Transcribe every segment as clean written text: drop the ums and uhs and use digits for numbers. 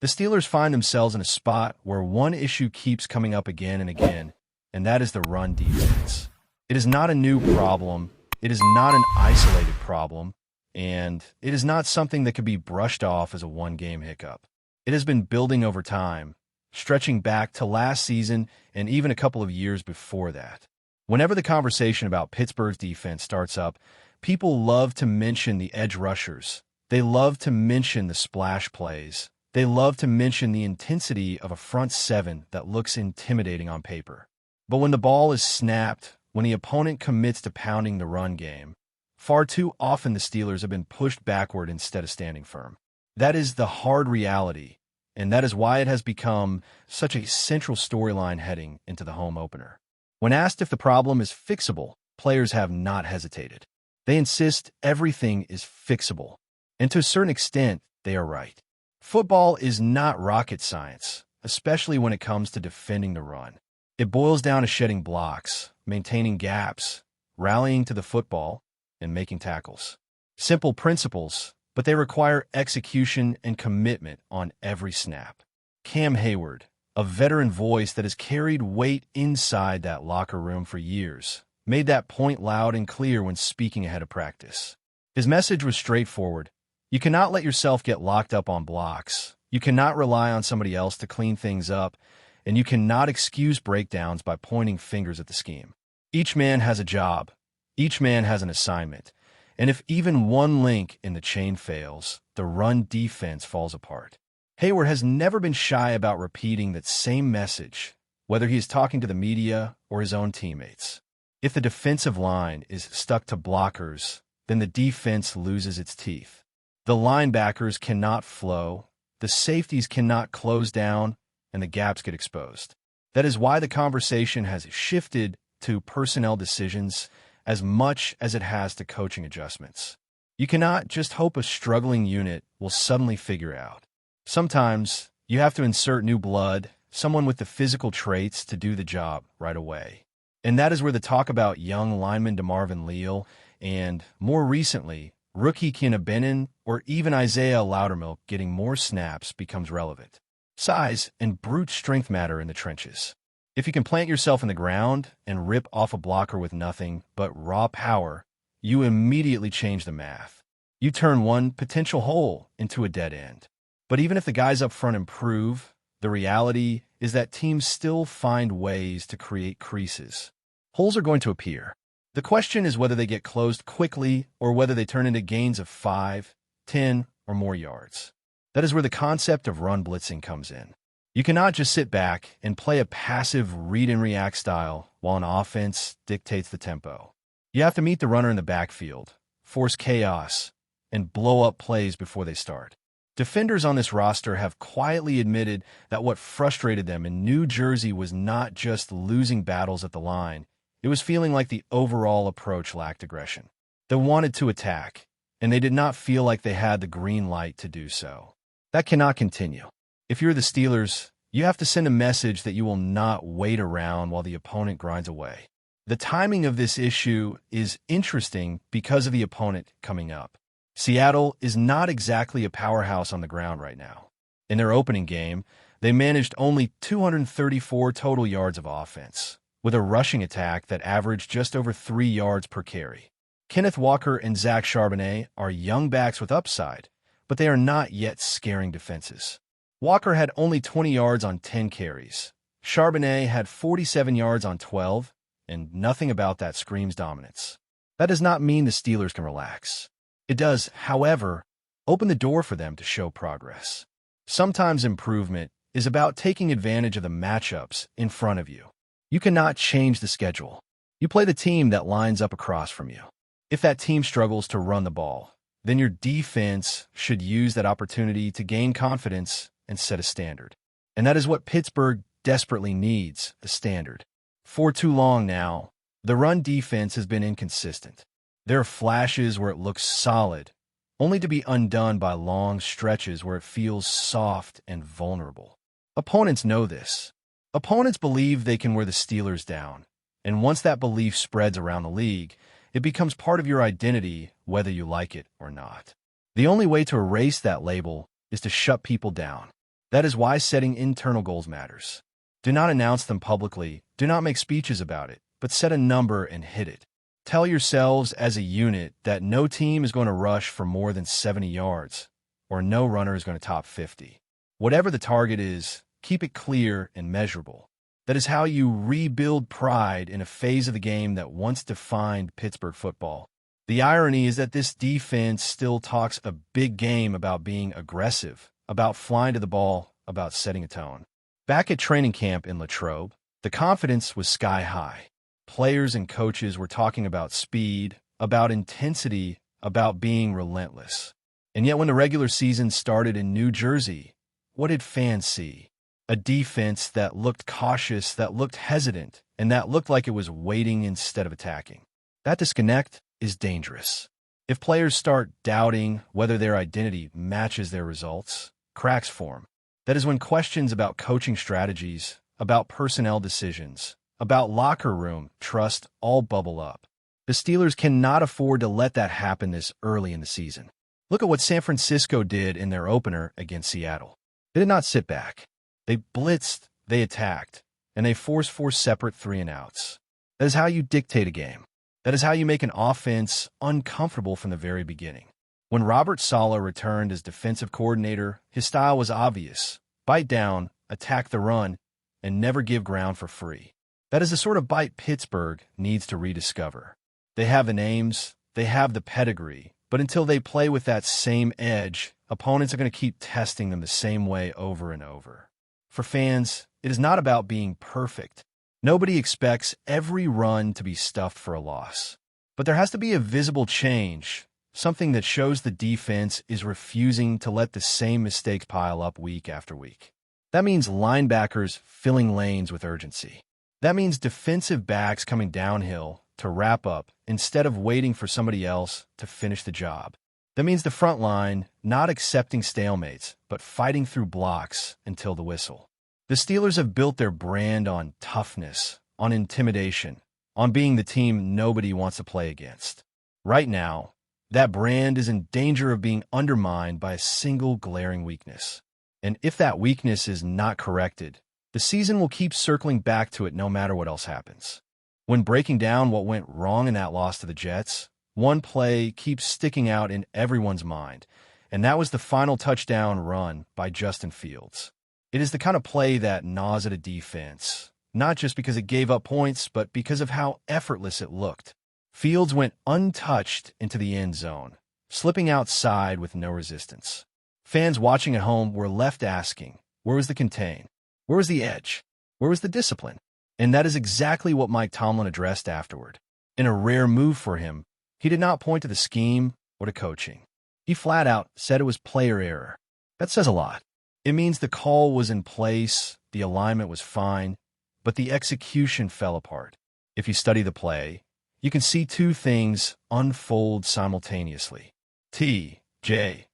The Steelers find themselves in a spot where one issue keeps coming up again and again, and that is the run defense. It is not a new problem, it is not an isolated problem, and it is not something that can be brushed off as a one-game hiccup. It has been building over time, stretching back to last season and even a couple of years before that. Whenever the conversation about Pittsburgh's defense starts up, people love to mention the edge rushers. They love to mention the splash plays. They love to mention the intensity of a front seven that looks intimidating on paper. But when the ball is snapped, when the opponent commits to pounding the run game, far too often the Steelers have been pushed backward instead of standing firm. That is the hard reality, and that is why it has become such a central storyline heading into the home opener. When asked if the problem is fixable, players have not hesitated. They insist everything is fixable, and to a certain extent, they are right. Football is not rocket science, especially when it comes to defending the run. It boils down to shedding blocks, maintaining gaps, rallying to the football, and making tackles. Simple principles, but they require execution and commitment on every snap. Cam Heyward, a veteran voice that has carried weight inside that locker room for years, made that point loud and clear when speaking ahead of practice. His message was straightforward. You cannot let yourself get locked up on blocks. You cannot rely on somebody else to clean things up, and you cannot excuse breakdowns by pointing fingers at the scheme. Each man has a job. Each man has an assignment. And if even one link in the chain fails, the run defense falls apart. Heyward has never been shy about repeating that same message, whether he is talking to the media or his own teammates. If the defensive line is stuck to blockers, then the defense loses its teeth. The linebackers cannot flow, the safeties cannot close down, and the gaps get exposed. That is why the conversation has shifted to personnel decisions as much as it has to coaching adjustments. You cannot just hope a struggling unit will suddenly figure out. Sometimes you have to insert new blood, someone with the physical traits to do the job right away. And that is where the talk about young lineman DeMarvin Leal and, more recently, rookie Keanu Benton or even Isaiah Loudermilk getting more snaps becomes relevant. Size and brute strength matter in the trenches. If you can plant yourself in the ground and rip off a blocker with nothing but raw power, you immediately change the math. You turn one potential hole into a dead end. But even if the guys up front improve, the reality is that teams still find ways to create creases. Holes are going to appear. The question is whether they get closed quickly or whether they turn into gains of 5, 10, or more yards. That is where the concept of run blitzing comes in. You cannot just sit back and play a passive read-and-react style while an offense dictates the tempo. You have to meet the runner in the backfield, force chaos, and blow up plays before they start. Defenders on this roster have quietly admitted that what frustrated them in New Jersey was not just losing battles at the line, it was feeling like the overall approach lacked aggression. They wanted to attack, and they did not feel like they had the green light to do so. That cannot continue. If you're the Steelers, you have to send a message that you will not wait around while the opponent grinds away. The timing of this issue is interesting because of the opponent coming up. Seattle is not exactly a powerhouse on the ground right now. In their opening game, they managed only 234 total yards of offense, with a rushing attack that averaged just over 3 yards per carry. Kenneth Walker and Zach Charbonnet are young backs with upside, but they are not yet scaring defenses. Walker had only 20 yards on 10 carries. Charbonnet had 47 yards on 12, and nothing about that screams dominance. That does not mean the Steelers can relax. It does, however, open the door for them to show progress. Sometimes improvement is about taking advantage of the matchups in front of you. You cannot change the schedule. You play the team that lines up across from you. If that team struggles to run the ball, then your defense should use that opportunity to gain confidence and set a standard. And that is what Pittsburgh desperately needs, a standard. For too long now, the run defense has been inconsistent. There are flashes where it looks solid, only to be undone by long stretches where it feels soft and vulnerable. Opponents know this. Opponents believe they can wear the Steelers down, and once that belief spreads around the league, it becomes part of your identity whether you like it or not. The only way to erase that label is to shut people down. That is why setting internal goals matters. Do not announce them publicly, do not make speeches about it, but set a number and hit it. Tell yourselves as a unit that no team is going to rush for more than 70 yards, or no runner is going to top 50. Whatever the target is, keep it clear and measurable. That is how you rebuild pride in a phase of the game that once defined Pittsburgh football. The irony is that this defense still talks a big game about being aggressive, about flying to the ball, about setting a tone. Back at training camp in Latrobe, the confidence was sky high. Players and coaches were talking about speed, about intensity, about being relentless. And yet when the regular season started in New Jersey, what did fans see? A defense that looked cautious, that looked hesitant, and that looked like it was waiting instead of attacking. That disconnect is dangerous. If players start doubting whether their identity matches their results, cracks form. That is when questions about coaching strategies, about personnel decisions, about locker room trust all bubble up. The Steelers cannot afford to let that happen this early in the season. Look at what San Francisco did in their opener against Seattle. They did not sit back. They blitzed, they attacked, and they forced 4 separate 3-and-outs. That is how you dictate a game. That is how you make an offense uncomfortable from the very beginning. When Robert Saleh returned as defensive coordinator, his style was obvious. Bite down, attack the run, and never give ground for free. That is the sort of bite Pittsburgh needs to rediscover. They have the names, they have the pedigree, but until they play with that same edge, opponents are going to keep testing them the same way over and over. For fans, it is not about being perfect. Nobody expects every run to be stuffed for a loss. But there has to be a visible change, something that shows the defense is refusing to let the same mistakes pile up week after week. That means linebackers filling lanes with urgency. That means defensive backs coming downhill to wrap up instead of waiting for somebody else to finish the job. That means the front line not accepting stalemates, but fighting through blocks until the whistle. The Steelers have built their brand on toughness, on intimidation, on being the team nobody wants to play against. Right now, that brand is in danger of being undermined by a single glaring weakness. And if that weakness is not corrected, the season will keep circling back to it no matter what else happens. When breaking down what went wrong in that loss to the Jets, one play keeps sticking out in everyone's mind, and that was the final touchdown run by Justin Fields. It is the kind of play that gnaws at a defense, not just because it gave up points, but because of how effortless it looked. Fields went untouched into the end zone, slipping outside with no resistance. Fans watching at home were left asking, where was the contain? Where was the edge? Where was the discipline? And that is exactly what Mike Tomlin addressed afterward. In a rare move for him, he did not point to the scheme or to coaching. He flat out said it was player error. That says a lot. It means the call was in place, the alignment was fine, but the execution fell apart. If you study the play, you can see 2 things unfold simultaneously. T.J.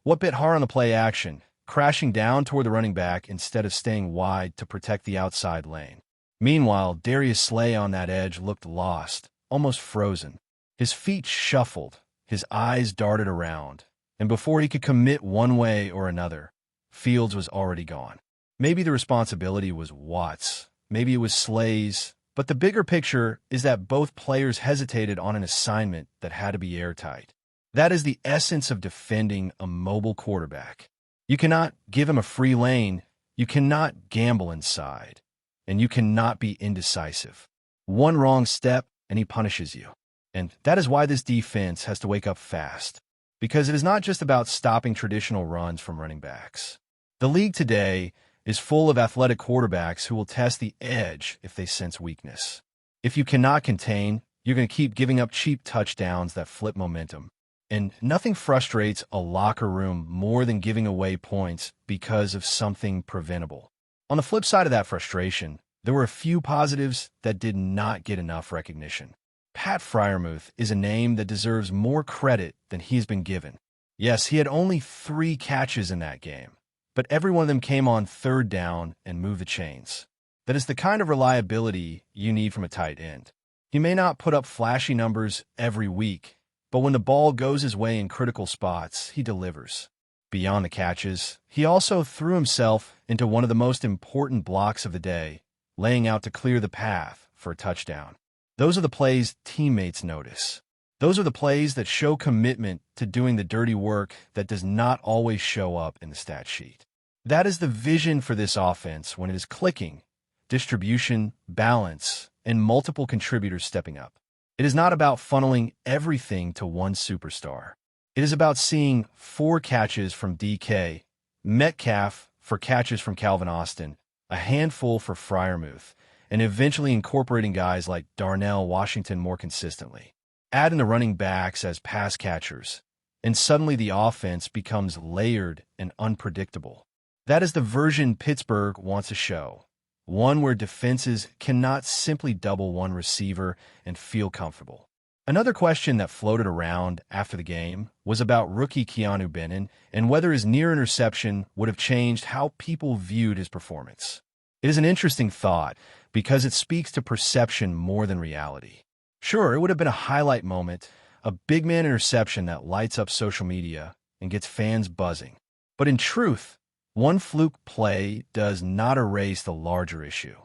What bit hard on the play action, crashing down toward the running back instead of staying wide to protect the outside lane. Meanwhile, Darius Slay on that edge looked lost, almost frozen. His feet shuffled, his eyes darted around, and before he could commit one way or another, Fields was already gone. Maybe the responsibility was Watt's, maybe it was Slay's, but the bigger picture is that both players hesitated on an assignment that had to be airtight. That is the essence of defending a mobile quarterback. You cannot give him a free lane, you cannot gamble inside, and you cannot be indecisive. One wrong step, and he punishes you. And that is why this defense has to wake up fast, because it is not just about stopping traditional runs from running backs. The league today is full of athletic quarterbacks who will test the edge if they sense weakness. If you cannot contain, you're going to keep giving up cheap touchdowns that flip momentum. And nothing frustrates a locker room more than giving away points because of something preventable. On the flip side of that frustration, there were a few positives that did not get enough recognition. Pat Freiermuth is a name that deserves more credit than he's been given. Yes, he had only 3 catches in that game, but every one of them came on 3rd down and moved the chains. That is the kind of reliability you need from a tight end. He may not put up flashy numbers every week, but when the ball goes his way in critical spots, he delivers. Beyond the catches, he also threw himself into one of the most important blocks of the day, laying out to clear the path for a touchdown. Those are the plays teammates notice. Those are the plays that show commitment to doing the dirty work that does not always show up in the stat sheet. That is the vision for this offense when it is clicking: distribution, balance, and multiple contributors stepping up. It is not about funneling everything to one superstar. It is about seeing 4 catches from DK, Metcalf for catches from Calvin Austin, a handful for Freiermuth, and eventually incorporating guys like Darnell Washington more consistently. Add in the running backs as pass catchers, and suddenly the offense becomes layered and unpredictable. That is the version Pittsburgh wants to show, one where defenses cannot simply double one receiver and feel comfortable. Another question that floated around after the game was about rookie Keanu Benton and whether his near interception would have changed how people viewed his performance. It is an interesting thought because it speaks to perception more than reality. Sure, it would have been a highlight moment, a big man interception that lights up social media and gets fans buzzing. But in truth, one fluke play does not erase the larger issue.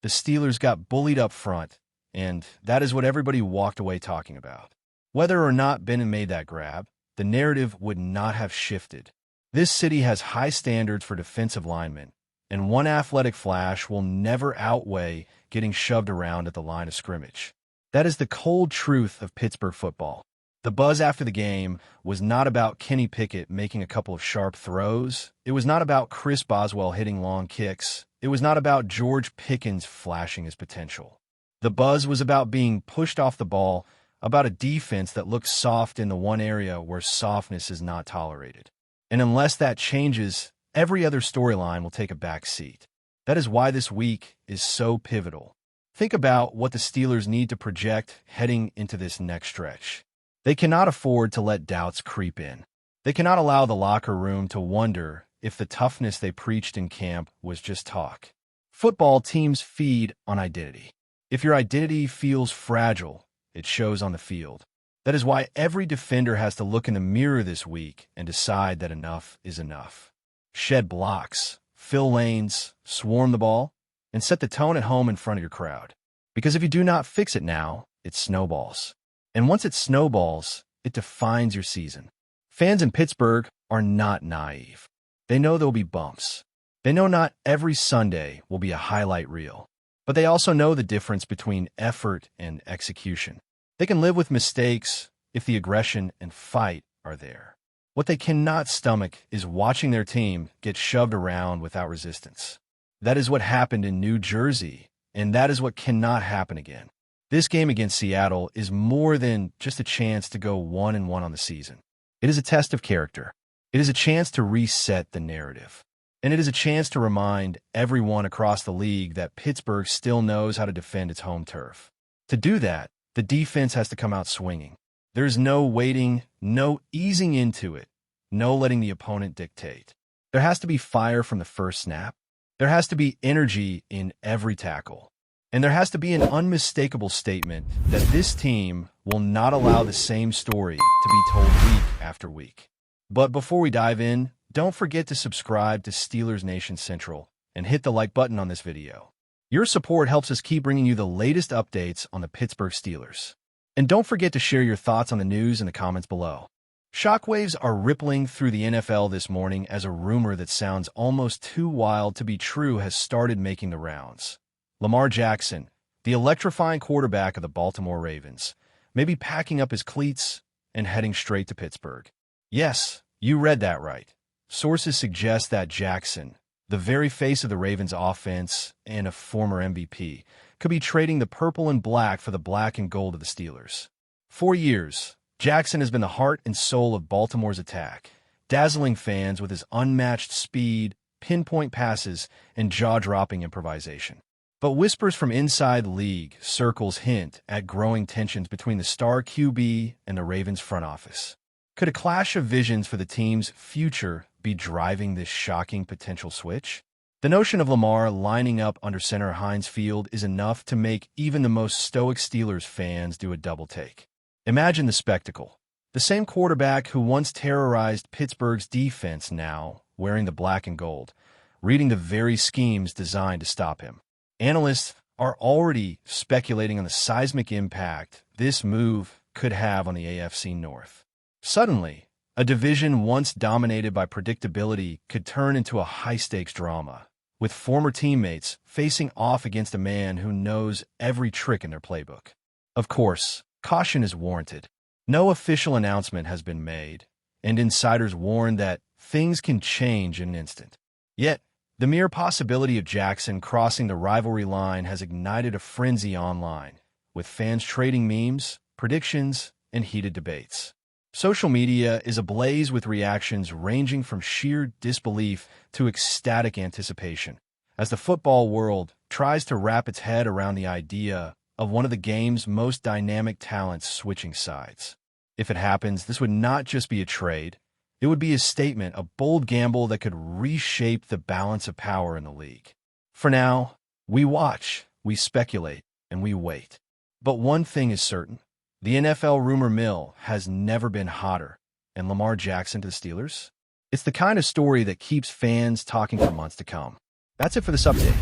The Steelers got bullied up front, and that is what everybody walked away talking about. Whether or not Benton made that grab, the narrative would not have shifted. This city has high standards for defensive linemen, and one athletic flash will never outweigh getting shoved around at the line of scrimmage. That is the cold truth of Pittsburgh football. The buzz after the game was not about Kenny Pickett making a couple of sharp throws. It was not about Chris Boswell hitting long kicks. It was not about George Pickens flashing his potential. The buzz was about being pushed off the ball, about a defense that looks soft in the one area where softness is not tolerated. And unless that changes, every other storyline will take a back seat. That is why this week is so pivotal. Think about what the Steelers need to project heading into this next stretch. They cannot afford to let doubts creep in. They cannot allow the locker room to wonder if the toughness they preached in camp was just talk. Football teams feed on identity. If your identity feels fragile, it shows on the field. That is why every defender has to look in the mirror this week and decide that enough is enough. Shed blocks, fill lanes, swarm the ball, and set the tone at home in front of your crowd. Because if you do not fix it now, it snowballs. And once it snowballs, it defines your season. Fans in Pittsburgh are not naive. They know there will be bumps. They know not every Sunday will be a highlight reel. But they also know the difference between effort and execution. They can live with mistakes if the aggression and fight are there. What they cannot stomach is watching their team get shoved around without resistance. That is what happened in New Jersey, and that is what cannot happen again. This game against Seattle is more than just a chance to go 1-1 on the season. It is a test of character. It is a chance to reset the narrative. And it is a chance to remind everyone across the league that Pittsburgh still knows how to defend its home turf. To do that, the defense has to come out swinging. There's no waiting, no easing into it, no letting the opponent dictate. There has to be fire from the first snap. There has to be energy in every tackle. And there has to be an unmistakable statement that this team will not allow the same story to be told week after week. But before we dive in, don't forget to subscribe to Steelers Nation Central and hit the like button on this video. Your support helps us keep bringing you the latest updates on the Pittsburgh Steelers. And don't forget to share your thoughts on the news in the comments below. Shockwaves are rippling through the NFL this morning as a rumor that sounds almost too wild to be true has started making the rounds. Lamar Jackson, the electrifying quarterback of the Baltimore Ravens, may be packing up his cleats and heading straight to Pittsburgh. Yes, you read that right. Sources suggest that Jackson, the very face of the Ravens offense and a former MVP, could be trading the purple and black for the black and gold of the Steelers. For years, Jackson has been the heart and soul of Baltimore's attack, dazzling fans with his unmatched speed, pinpoint passes, and jaw-dropping improvisation. But whispers from inside league circles hint at growing tensions between the star QB and the Ravens front office. Could a clash of visions for the team's future be driving this shocking potential switch? The notion of Lamar lining up under center Heinz Field is enough to make even the most stoic Steelers fans do a double take. Imagine the spectacle. The same quarterback who once terrorized Pittsburgh's defense now, wearing the black and gold, reading the very schemes designed to stop him. Analysts are already speculating on the seismic impact this move could have on the AFC North. Suddenly, a division once dominated by predictability could turn into a high-stakes drama, with former teammates facing off against a man who knows every trick in their playbook. Of course, caution is warranted. No official announcement has been made, and insiders warn that things can change in an instant. Yet, the mere possibility of Jackson crossing the rivalry line has ignited a frenzy online, with fans trading memes, predictions, and heated debates. Social media is ablaze with reactions ranging from sheer disbelief to ecstatic anticipation, as the football world tries to wrap its head around the idea of one of the game's most dynamic talents switching sides. If it happens, this would not just be a trade, it would be a statement, a bold gamble that could reshape the balance of power in the league. For now, we watch, we speculate, and we wait. But one thing is certain. The NFL rumor mill has never been hotter, and Lamar Jackson to the Steelers? It's the kind of story that keeps fans talking for months to come. That's it for this update.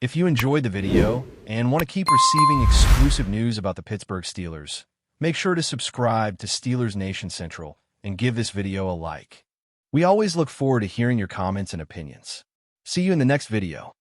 If you enjoyed the video and want to keep receiving exclusive news about the Pittsburgh Steelers, make sure to subscribe to Steelers Nation Central and give this video a like. We always look forward to hearing your comments and opinions. See you in the next video.